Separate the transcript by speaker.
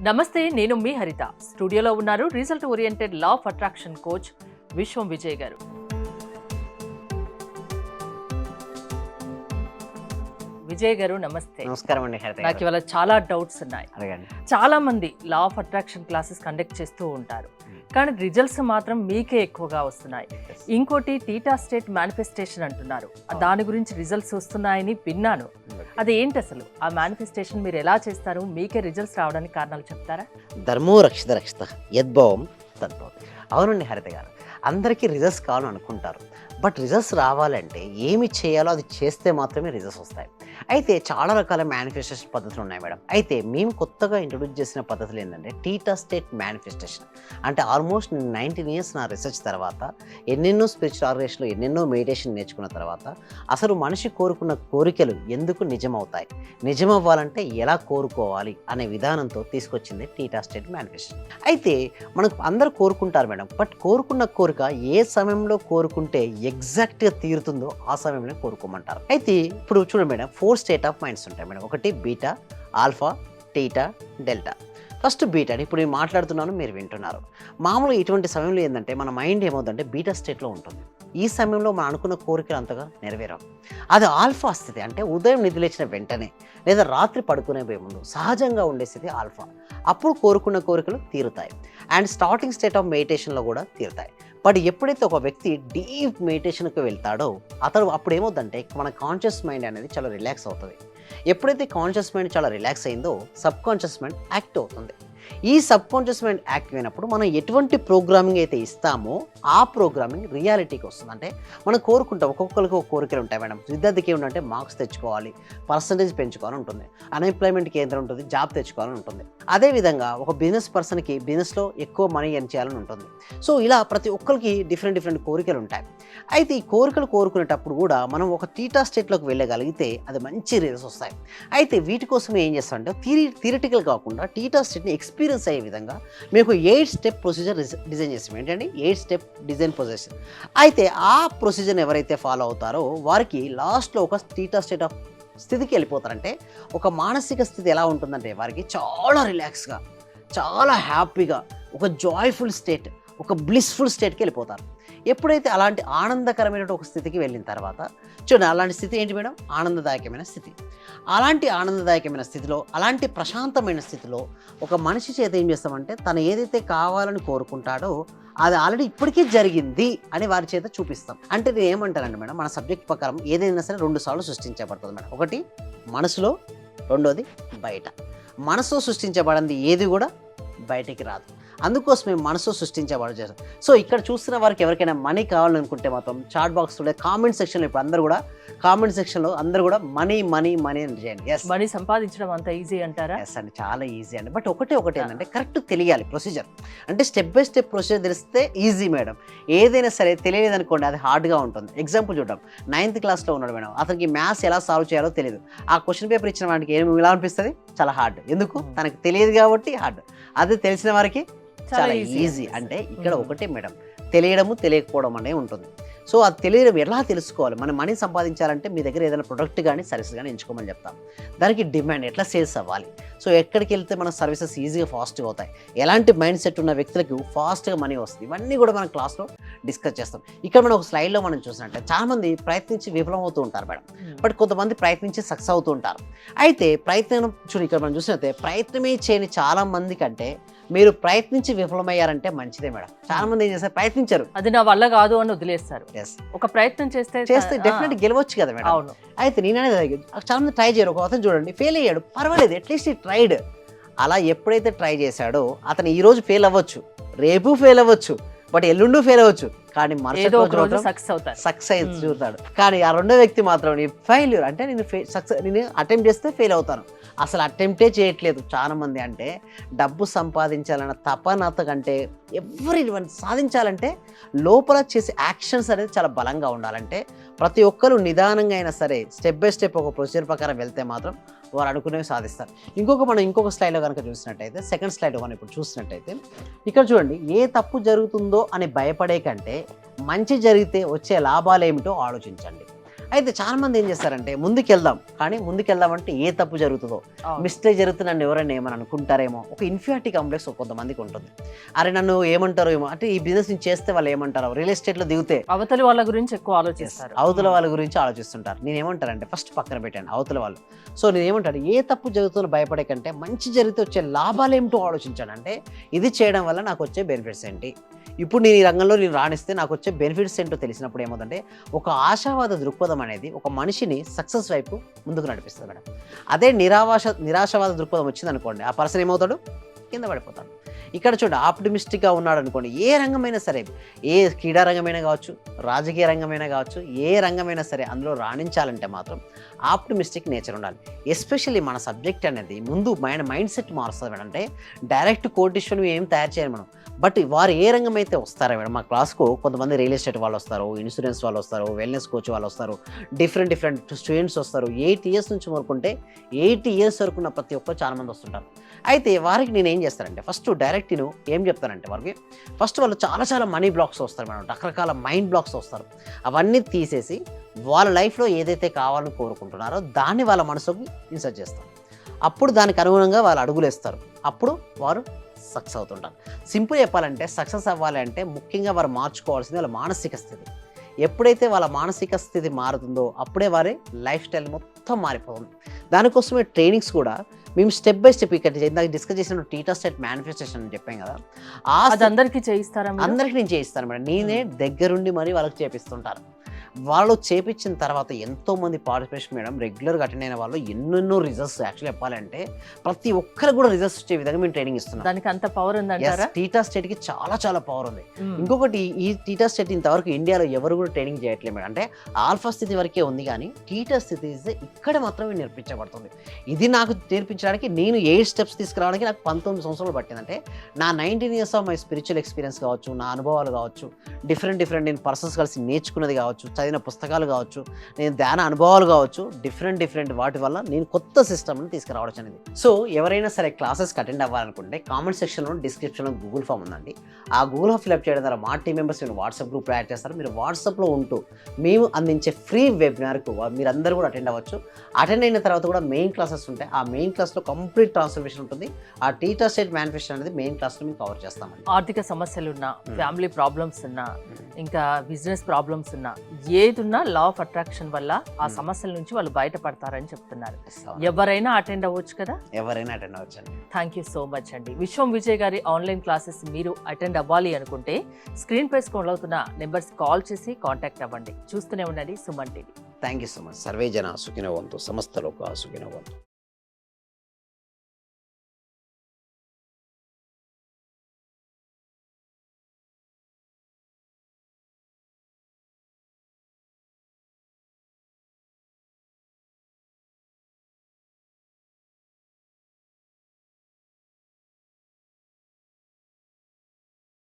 Speaker 1: నమస్తే, నేను మీ హరిత. స్టూడియోలో ఉన్నారు result oriented law of attraction coach విశ్వం విజయ్ గారు. విజయ్ గారు నమస్తే.
Speaker 2: నమస్కారం అండి హరిత.
Speaker 1: నాకు ఇవాళ చాలా డౌట్స్ ఉన్నాయి. చాలా మంది law of attraction classes conduct చేస్తూ ఉంటారు, కానీ రిజల్ట్స్ మాత్రం మీకే ఎక్కువగా వస్తున్నాయి. ఇంకోటి టీటా స్టేట్ మేనిఫెస్టేషన్ అంటున్నారు, దాని గురించి రిజల్ట్స్ వస్తున్నాయని విన్నాను. అది ఏంటి అసలు? ఆ మేనిఫెస్టేషన్ మీరు ఎలా చేస్తారు? మీకే రిజల్ట్స్ రావడానికి కారణాలు చెప్తారా?
Speaker 2: ధర్మో రక్షిత రక్షిత యద్భావం తద్భవం. అవునండి హరిత గారు, అందరికీ రిజల్ట్స్ కావాలని అనుకుంటారు, బట్ రిజల్ట్స్ రావాలంటే ఏమి చేయాలో అది చేస్తే మాత్రమే రిజల్ట్స్ వస్తాయి. అయితే చాలా రకాల మేనిఫెస్టేషన్ పద్ధతులు ఉన్నాయి మేడం. అయితే మేము కొత్తగా ఇంట్రొడ్యూస్ చేసిన పద్ధతులు ఏంటంటే టీటా స్టేట్ మేనిఫెస్టేషన్. అంటే ఆల్మోస్ట్ 19 ఇయర్స్ నా రీసెర్చ్ తర్వాత, ఎన్నెన్నో స్పిరిచువల్ ఆర్గనైజేషన్లో ఎన్నెన్నో మెడిటేషన్ నేర్చుకున్న తర్వాత అసలు మనిషి కోరుకున్న కోరికలు ఎందుకు నిజమవుతాయి, నిజమవ్వాలంటే ఎలా కోరుకోవాలి అనే విధానంతో తీసుకొచ్చింది టీటా స్టేట్ మేనిఫెస్టేషన్. అయితే మనకు అందరూ కోరుకుంటారు మేడం, బట్ కోరుకున్న కోరిక ఏ సమయంలో కోరుకుంటే ఎగ్జాక్ట్గా తీరుతుందో ఆ సమయంలో కోరుకోమంటారు. అయితే ఇప్పుడు చూడండి మేడం, 4 స్టేట్ ఆఫ్ మైండ్స్ ఉంటాయి మేడం. ఒకటి beta, alpha, theta, delta. First beta. ఇప్పుడు నేను మాట్లాడుతున్నాను, మీరు వింటున్నారు. మామూలుగా ఇటువంటి సమయంలో ఏంటంటే మన మైండ్ ఏమవుతుందంటే బీటా స్టేట్లో ఉంటుంది. ఈ సమయంలో మనం అనుకున్న కోరికలు అంతగా నెరవేరాం. అది ఆల్ఫా స్థితి, అంటే ఉదయం నిద్రలేచిన వెంటనే లేదా రాత్రి పడుకునే ముందు సహజంగా ఉండే స్థితి ఆల్ఫా. అప్పుడు కోరుకున్న కోరికలు తీరుతాయి. అండ్ స్టార్టింగ్ స్టేట్ ఆఫ్ మెడిటేషన్లో కూడా తీరుతాయి. బట్ ఎప్పుడైతే ఒక వ్యక్తి డీప్ మెడిటేషన్కి వెళ్తాడో అతడు అప్పుడు ఏమవుతుందంటే మన కాన్షియస్ మైండ్ అనేది చాలా రిలాక్స్ అవుతుంది. ఎప్పుడైతే కాన్షియస్ మైండ్ చాలా రిలాక్స్ అయిందో సబ్ కాన్షియస్ మైండ్ యాక్టివ్ అవుతుంది. ఈ సబ్ కాన్షియస్ మైండ్ యాక్టివ్ అయినప్పుడు మనం ఎటువంటి ప్రోగ్రామింగ్ అయితే ఇస్తామో ఆ ప్రోగ్రామింగ్ రియాలిటీకి వస్తుంది. అంటే మనం కోరుకుంటాం, ఒక్కొక్కరికి ఒక కోరికలు ఉంటాయి మేడం. విద్యార్థికి ఏమిటంటే మార్క్స్ తెచ్చుకోవాలి, పర్సంటేజ్ పెంచుకోవాలని ఉంటుంది. అన్ఎంప్లాయ్మెంట్కి ఏదైనా ఉంటుంది, జాబ్ తెచ్చుకోవాలని ఉంటుంది. అదేవిధంగా ఒక బిజినెస్ పర్సన్కి బిజినెస్లో ఎక్కువ మనీ ఎర్న్ చేయాలని ఉంటుంది. సో ఇలా ప్రతి ఒక్కరికి డిఫరెంట్ కోరికలు ఉంటాయి. అయితే ఈ కోరికలు కోరుకునేటప్పుడు కూడా మనం ఒక టీటా స్టేట్లోకి వెళ్ళగలిగితే అది మంచి రిజల్ట్స్ వస్తాయి. అయితే వీటి కోసం ఏం చేస్తామంటే థియరిటికల్ కాకుండా టీటా స్టేట్ని ఎక్స్పీరియన్స్ అయ్యే విధంగా మీకు 8 స్టెప్ ప్రొసీజర్ డిజైన్ చేస్తాం. ఏంటంటే 8 స్టెప్ డిజైన్ ప్రొసీజర్. అయితే ఆ ప్రొసీజర్ని ఎవరైతే ఫాలో అవుతారో వారికి లాస్ట్లో ఒక టీటా స్టేట్ ఆఫ్ స్థితికి వెళ్ళిపోతారంటే ఒక మానసిక స్థితి ఎలా ఉంటుందంటే వారికి చాలా రిలాక్స్గా, చాలా హ్యాపీగా, ఒక జాయ్ఫుల్ స్టేట్, ఒక బ్లిస్ఫుల్ స్టేట్కి వెళ్ళిపోతారు. ఎప్పుడైతే అలాంటి ఆనందకరమైన ఒక స్థితికి వెళ్ళిన తర్వాత చూడండి, అలాంటి స్థితి ఏంటి మేడం? ఆనందదాయకమైన స్థితి. అలాంటి ఆనందదాయకమైన స్థితిలో, అలాంటి ప్రశాంతమైన స్థితిలో ఒక మనిషి చేత ఏం చేస్తామంటే తను ఏదైతే కావాలని కోరుకుంటాడో అది ఆల్రెడీ ఇప్పటికే జరిగింది అని వారి చేత చూపిస్తాం. అంటే నేను ఏమంటానండి మేడం, మన సబ్జెక్ట్ ప్రకారం ఏదైనా సరే 2 సార్లు సృష్టించబడుతుంది మేడం. ఒకటి మనసులో, రెండోది బయట. మనసులో సృష్టించబడింది ఏది కూడా బయటికి రాదు. అందుకోసమే మనసు సృష్టించబడి. సో ఇక్కడ చూస్తున్న వారికి ఎవరికైనా మనీ కావాలనుకుంటే మాత్రం చాట్ బాక్స్లో కామెంట్ సెక్షన్లో ఇప్పుడు అందరూ కూడా మనీ మనీ మనీ అని చేయండి. ఎస్,
Speaker 1: మనీ సంపాదించడం అంత ఈజీ అంటారా?
Speaker 2: ఎస్ అండి, చాలా ఈజీ అండి. బట్ ఒకటి ఏంటంటే కరెక్ట్ తెలియాలి ప్రొసీజర్. అంటే స్టెప్ బై స్టెప్ ప్రొసీజర్ తెలిస్తే ఈజీ మేడం. ఏదైనా సరే తెలియదు అనుకోండి, అది హార్డ్గా ఉంటుంది. ఎగ్జాంపుల్ చూద్దాం, 9th క్లాస్లో ఉన్నాడు మేడం, అతనికి మ్యాథ్స్ ఎలా సాల్వ్ చేయాలో తెలియదు. ఆ క్వశ్చన్ పేపర్ ఇచ్చిన వాడికి ఎలా అనిపిస్తుంది? చాలా హార్డ్. ఎందుకు? తనకు తెలియదు కాబట్టి హార్డ్. అదే తెలిసిన వారికి చాలా ఈజీ. అంటే ఇక్కడ ఒకటే మేడం, తెలియడము తెలియకపోవడం అనేది ఉంటుంది. సో అది తెలియడం ఎలా తెలుసుకోవాలి? మనం మనీ సంపాదించాలంటే మీ దగ్గర ఏదైనా ప్రొడక్ట్ కానీ సర్వీస్ కానీ ఎంచుకోమని చెప్తాం. దానికి డిమాండ్ ఎట్లా సేల్స్ అవ్వాలి, సో ఎక్కడికి వెళ్తే మన సర్వీసెస్ ఈజీగా ఫాస్ట్గా అవుతాయి, ఎలాంటి మైండ్ సెట్ ఉన్న వ్యక్తులకు ఫాస్ట్గా మనీ వస్తుంది, ఇవన్నీ కూడా మనం క్లాస్లో డిస్కస్ చేస్తాం. ఇక్కడ మనం ఒక స్లైడ్లో మనం చూసినట్టే చాలామంది ప్రయత్నించి విఫలమవుతూ ఉంటారు మేడం, బట్ కొంతమంది ప్రయత్నించి సక్సెస్ అవుతూ ఉంటారు. అయితే ప్రయత్నం ఇక్కడ మనం చూసినట్టే ప్రయత్నమే చేయని చాలా మంది కంటే మీరు ప్రయత్నించి విఫలమయ్యారంటే మంచిదే మేడం. చాలా మంది ఏం చేస్తారు, ప్రయత్నించారు,
Speaker 1: అది నా వల్ల కాదు అని వదిలేస్తారు. ఒక ప్రయత్నం చేస్తే
Speaker 2: డెఫినెట్ గెలవచ్చు కదా మేడం.
Speaker 1: అవును.
Speaker 2: అయితే నేననేది చాలా మంది ట్రై చేయరు. ఒక అతను చూడండి ఫెయిల్ అయ్యాడు, పర్వాలేదు, అట్లీస్ట్ ఈ ట్రైడ్. అలా ఎప్పుడైతే ట్రై చేశాడో అతను ఈ రోజు ఫెయిల్ అవ్వచ్చు, రేపు ఫెయిల్ అవ్వచ్చు, బట్ ఎల్లుండి ఫెయిల్ అవ్వచ్చు, కానీ సక్సెస్ అయి చూస్తాడు. కానీ ఆ రెండో వ్యక్తి మాత్రం ఫెయిల్యూర్ అంటే నేను అటెంప్ట్ చేస్తే ఫెయిల్ అవుతాను, అసలు అటెంప్టే చేయట్లేదు. చాలా మంది అంటే డబ్బు సంపాదించాలన్న తపనత కంటే ఎవరిని సాధించాలంటే లోపల చేసే యాక్షన్స్ అనేది చాలా బలంగా ఉండాలంటే ప్రతి ఒక్కరు నిదానంగా అయినా సరే స్టెప్ బై స్టెప్ ఒక ప్రొసీజర్ ప్రకారం వెళ్తే మాత్రం వారు అనుకునేవి సాధిస్తారు. ఇంకొక స్లైడ్లో కనుక చూసినట్టయితే, సెకండ్ స్లైడ్లో మనం ఇప్పుడు చూసినట్టయితే ఇక్కడ చూడండి, ఏ తప్పు జరుగుతుందో అని భయపడే కంటే మంచి జరిగితే వచ్చే లాభాలు ఏమిటో ఆలోచించండి. అయితే చాలా మంది ఏం చేస్తారంటే ముందుకెళ్దాం, కానీ ముందుకెళ్దామంటే ఏ తప్పు జరుగుతుందో, మిస్టేక్ జరుగుతుంది, నన్ను ఎవరైనా ఏమని అనుకుంటారేమో, ఒక ఇన్ఫియారిటీ కాంప్లెక్స్ కొంతమందికి ఉంటుంది. అరే నన్ను ఏమంటారో ఏమో, అంటే ఈ బిజినెస్ నేను చేస్తే వాళ్ళు ఏమంటారో, రియల్ ఎస్టేట్లో దిగితే
Speaker 1: అవతలి వాళ్ళ గురించి ఎక్కువ ఆలోచిస్తారు,
Speaker 2: అవతల వాళ్ళ గురించి ఆలోచిస్తుంటారు. నేను ఏమంటారంటే ఫస్ట్ పక్కన పెట్టండి అవతల వాళ్ళు. సో నేను ఏమంటాను, ఏ తప్పు జరుగుతుందో భయపడే కంటే మంచి జరిగితే వచ్చే లాభాలు ఏమిటో ఆలోచించాను. అంటే ఇది చేయడం వల్ల నాకు వచ్చే బెనిఫిట్స్ ఏంటి, ఇప్పుడు నేను ఈ రంగంలో నేను రాణిస్తే నాకు వచ్చే బెనిఫిట్స్ ఏంటో తెలిసినప్పుడు ఏమవుతుందంటే ఒక ఆశావాద దృక్పథం అనేది ఒక మనిషిని సక్సెస్ వైపు ముందుకు నడిపిస్తుంది మేడం. అదే నిరాశావాద దృక్పథం వచ్చింది అనుకోండి, ఆ పర్సన్ ఏమవుతాడు, కింద పడిపోతాడు. ఇక్కడ చూడండి, ఆప్టిమిస్టిక్గా ఉన్నాడు అనుకోండి, ఏ రంగమైనా సరే, ఏ క్రీడా రంగమైనా కావచ్చు, రాజకీయ రంగమైనా కావచ్చు, ఏ రంగమైనా సరే అందులో రాణించాలంటే మాత్రం ఆప్టిమిస్టిక్ నేచర్ ఉండాలి. ఎస్పెషల్లీ మన సబ్జెక్ట్ అనేది ముందు మైండ్ సెట్ మారుస్తుంది మేడం. అంటే డైరెక్ట్ కోటిషన్ ఏం తయారు చేయాలి మనం, బట్ వారు ఏ రంగం అయితే వస్తారో మేడం, మా క్లాస్కు కొంతమంది రియల్ ఎస్టేట్ వాళ్ళు వస్తారు, ఇన్సూరెన్స్ వాళ్ళు వస్తారు, వెల్నెస్ కోచ్ వాళ్ళు వస్తారు, డిఫరెంట్ స్టూడెంట్స్ వస్తారు. 8 years నుంచి వరకుంటే 80 years వరకు ఉన్న ప్రతి ఒక్కరు చాలా మంది వస్తుంటారు. అయితే వారికి నేను ఏం చేస్తానంటే ఫస్ట్ డైరెక్ట్ నేను ఏం చెప్తానంటే వారికి ఫస్ట్ వాళ్ళు చాలా మనీ బ్లాక్స్ వస్తారు మేడం, రకరకాల మైండ్ బ్లాక్స్ వస్తారు. అవన్నీ తీసేసి వాళ్ళ లైఫ్లో ఏదైతే కావాలని కోరుకుంటున్నారో దాన్ని వాళ్ళ మనసుకి ఇన్సర్ట్ చేస్తాం. అప్పుడు దానికి అనుగుణంగా వాళ్ళు అడుగులు వేస్తారు, అప్పుడు వారు సక్సెస్ అవుతుంటారు. సింపుల్ చెప్పాలంటే సక్సెస్ అవ్వాలి అంటే ముఖ్యంగా వారు మార్చుకోవాల్సింది వాళ్ళ మానసిక స్థితి. ఎప్పుడైతే వాళ్ళ మానసిక స్థితి మారుతుందో అప్పుడే వారి లైఫ్ స్టైల్ మొత్తం మారిపోతుంది. దానికోసమే ట్రైనింగ్స్ కూడా మేము స్టెప్ బై స్టెప్ ఇక్కడ ఇందాక డిస్కస్ చేసిన టీటా స్టేట్ మేనిఫెస్టేషన్ అని చెప్పాం కదా,
Speaker 1: అందరికీ చేయిస్తారా?
Speaker 2: అందరికీ నేను చేయిస్తాను మేడం, నేనే దగ్గరుండి మరి వాళ్ళకి చేపిస్తుంటాను. వాళ్ళు చేపించిన తర్వాత ఎంతోమంది పార్టిసిపేషన్ మేడం, రెగ్యులర్గా అటెండ్ అయిన వాళ్ళు ఎన్నెన్నో రిజల్ట్స్, యాక్చువల్లీ చెప్పాలంటే ప్రతి ఒక్కరికి కూడా రిజల్ట్స్ వచ్చే విధంగా మేము ట్రైనింగ్ ఇస్తున్నాం.
Speaker 1: దానికి అంత పవర్ ఉందంటారా?
Speaker 2: టీటా స్టేట్కి చాలా పవర్ ఉంది. ఇంకొకటి, ఈ టీటా స్టేట్ ఇంతవరకు ఇండియాలో ఎవరు కూడా ట్రైనింగ్ చేయట్లేదు మేడం. అంటే ఆల్ఫా స్థితి వరకే ఉంది, కానీ టీటా స్థితి ఇక్కడ మాత్రమే నేర్పించబడుతుంది. ఇది నాకు నేర్పించడానికి నేను 8 steps తీసుకురావడానికి నాకు 19 సంవత్సరాలు పట్టింది. అంటే నా 19 years of my spiritual experience కావచ్చు, నా అనుభవాలు కావచ్చు, డిఫరెంట్ నేను పర్సన్స్ కలిసి నేర్చుకున్నది కావచ్చు, చదివిన పుస్తకాలు కావచ్చు, నేను ధ్యాన అనుభవాలు కావచ్చు, డిఫరెంట్ వాటి వల్ల నేను కొత్త సిస్టమ్ని తీసుకురావడం అనేది. సో ఎవరైనా సరే క్లాసెస్కి అటెండ్ అవ్వాలనుకుంటే కామెంట్ సెక్షన్లో డిస్క్రిప్షన్లో గూగుల్ ఫామ్ ఉందండి. ఆ గూగుల్ ఫామ్ ఫిల్అప్ చేయడం ద్వారా మా టీం మెంబర్స్ నేను వాట్సాప్ గ్రూప్ యాడ్ చేస్తారు. మీరు వాట్సాప్లో ఉంటూ మేము అందించే ఫ్రీ వెబినార్కు మీరందరూ కూడా అటెండ్ అవ్వచ్చు. అటెండ్ అయిన తర్వాత కూడా మెయిన్ క్లాసెస్ ఉంటాయి. ఆ మెయిన్ క్లాస్లో కంప్లీట్ ట్రాన్స్ఫర్మేషన్ ఉంటుంది. ఆ టీటా స్టేట్ మేనిఫెస్టేషన్ అనేది మెయిన్ క్లాస్లో మేము కవర్ చేస్తామండి.
Speaker 1: ఆర్థిక సమస్యలు ఉన్నా, ఫ్యామిలీ ప్రాబ్లమ్స్ ఉన్నా, ఇంకా బిజినెస్ ప్రాబ్లమ్స్ ఉన్నా, ఏది ఉన్నా లా ఆఫ్ అట్రాక్షన్ వల్ల ఆ సమస్యల నుంచి వాళ్ళు బయటపడతారని చెప్తున్నారు. ఎవరైనా అటెండ్ అవ్వచ్చు కదా?
Speaker 2: ఎవరైనా అటెండ్ అవ్వచ్చు అండి.
Speaker 1: థ్యాంక్ యూ సో మచ్ అండి. విశ్వం విజయ్ గారి ఆన్లైన్ క్లాసెస్ మీరు అటెండ్ అవ్వాలి అనుకుంటే స్క్రీన్ పై స్క్రోల్ అవుతున్న నెంబర్స్ కాల్ చేసి కాంటాక్ట్ అవ్వండి. చూస్తూనే ఉండండి Suman TV.
Speaker 2: Thank you so much. Survey జన సుఖినో భవంతు, సమస్త లోకా సుఖినో భవంతు.